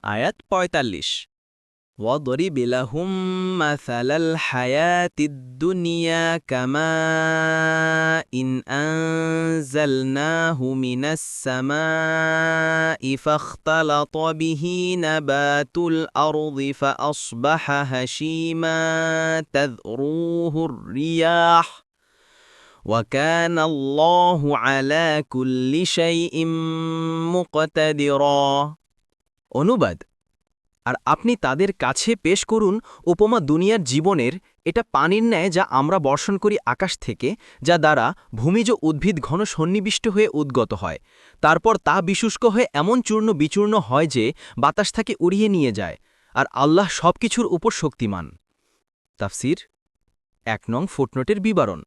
আয়াত ৪৫ وَضْرِبْ لَهُم مَّثَلَ الْحَيَاةِ الدُّنْيَا كَمَاءٍ أَنزَلْنَاهُ مِنَ السَّمَاءِ فَاخْتَلَطَ بِهِ نَبَاتُ الْأَرْضِ فَأَصْبَحَ هَشِيمًا تَذْرُوهُ الرِّيَاحُ وَكَانَ اللَّهُ عَلَى كُلِّ شَيْءٍ مُقْتَدِرًا। অনুবাদ, আর আপনি তাদের কাছে পেশ করুন উপমা দুনিয়ার জীবনের, এটা পানির ন্যায় যা আমরা বর্ষণ করি আকাশ থেকে, যা দ্বারা ভূমিজ উদ্ভিদ ঘন সন্নিবিষ্ট হয়ে উদ্গত হয়। তারপর তা বিশুষ্ক হয়ে এমন চূর্ণ বিচূর্ণ হয় যে বাতাস তাকে উড়িয়ে নিয়ে যায়, আর আল্লাহ সবকিছুর উপর শক্তিমান। তাফসির ১ নং ফুটনোটের বিবরণ।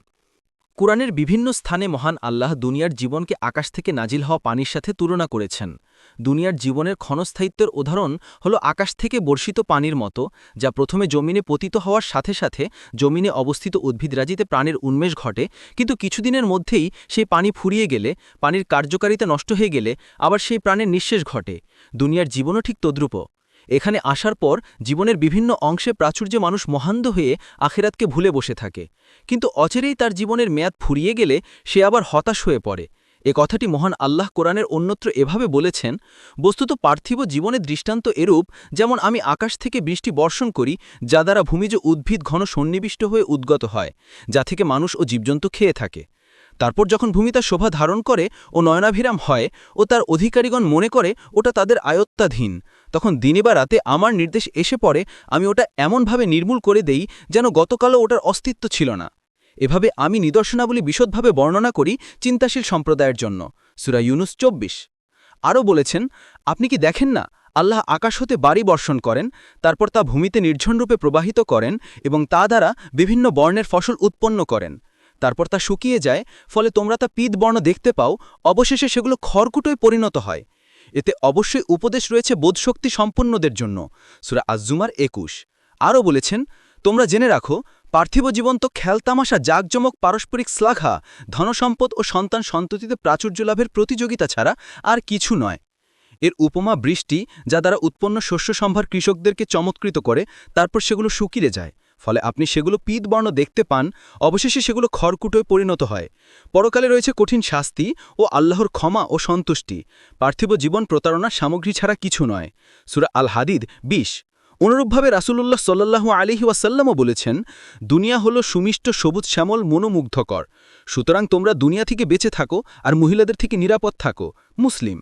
কুরআনের বিভিন্ন স্থানে মহান আল্লাহ দুনিয়ার জীবনকে আকাশ থেকে নাজিল হওয়া পানির সাথে তুলনা করেছেন। দুনিয়ার জীবনের ক্ষণস্থায়িত্বের উদাহরণ হল আকাশ থেকে বর্ষিত পানির মতো, যা প্রথমে জমিনে পতিত হওয়ার সাথে সাথে জমিনে অবস্থিত উদ্ভিদরাজিতে প্রাণের উন্মেষ ঘটে, কিন্তু কিছুদিনের মধ্যেই সেই পানি ফুরিয়ে গেলে, পানির কার্যকারিতা নষ্ট হয়ে গেলে আবার সেই প্রাণের নিঃশেষ ঘটে। দুনিয়ার জীবনও ঠিক তদ্রূপ। এখানে আসার পর জীবনের বিভিন্ন অংশে প্রাচুর্যে মানুষ মহান্ধ হয়ে আখিরাতকে ভুলে বসে থাকে, কিন্তু অচেরেই তার জীবনের মেয়াদ ফুরিয়ে গেলে সে আবার হতাশ হয়ে পড়ে। এ কথাটি মহান আল্লাহ কোরআনের অন্যত্র এভাবে বলেছেন, বস্তুত পার্থিব জীবনের দৃষ্টান্ত এরূপ, যেমন আমি আকাশ থেকে বৃষ্টি বর্ষণ করি, যা দ্বারা ভূমিজ উদ্ভিদ ঘন সন্নিবিষ্ট হয়ে উদ্গত হয়, যা থেকে মানুষ ও জীবজন্তু খেয়ে থাকে। তারপর যখন ভূমি তার শোভা ধারণ করে ও নয়নাভিরাম হয় ও তার অধিকারীগণ মনে করে ওটা তাদের আয়ত্তাধীন, তখন দিনে বা রাতে আমার নির্দেশ এসে পড়ে, আমি ওটা এমনভাবে নির্মূল করে দেই যেন গতকালও ওটার অস্তিত্ব ছিল না। এভাবে আমি নিদর্শনাবলী বিশদভাবে বর্ণনা করি চিন্তাশীল সম্প্রদায়ের জন্য। সূরা ইউনুস ২৪। আরও বলেছেন, আপনি কি দেখেন না, আল্লাহ আকাশ হতে বাড়ি বর্ষণ করেন, তারপর তা ভূমিতে নির্ঝনরূপে প্রবাহিত করেন এবং তা দ্বারা বিভিন্ন বর্ণের ফসল উৎপন্ন করেন। তারপর তা শুকিয়ে যায়, ফলে তোমরা তা পীত বর্ণ দেখতে পাও, অবশেষে সেগুলো খড়কুটোয় পরিণত হয়। এতে অবশ্যই উপদেশ রয়েছে বোধশক্তি সম্পন্নদের জন্য। সূরা আজ-জুমার ২১। আরও বলেছেন, তোমরা জেনে রাখো, পার্থিব জীবন তো খেলতামাশা, জাঁকজমক, পারস্পরিক শ্লাঘা, ধনসম্পদ ও সন্তান সন্ততিতে প্রাচুর্য লাভের প্রতিযোগিতা ছাড়া আর কিছু নয়। এর উপমা বৃষ্টি, যা দ্বারা উৎপন্ন শস্য সম্ভার কৃষকদেরকে চমৎকৃত করে, তারপর সেগুলো শুকিয়ে যায়, ফলে আপনি সেগুলো পীতবর্ণ দেখতে পান, অবশেষে সেগুলো খড়কুটোয় পরিণত হয়। পরকালে রয়েছে কঠিন শাস্তি ও আল্লাহর ক্ষমা ও সন্তুষ্টি। পার্থিব জীবন প্রতারণা সামগ্রী ছাড়া কিছু নয়। সূরা আল হাদিদ ২০। অনুরূপভাবে রাসূলুল্লাহ সাল্লাল্লাহু আলাইহি ওয়াসাল্লামও বলেছেন, দুনিয়া হলো সুমিষ্ট সবুজ শ্যামল মনোমুগ্ধকর, সুতরাং তোমরা দুনিয়া থেকে বেঁচে থাকো আর মহিলাদের থেকে নিরাপদ থাকো। মুসলিম।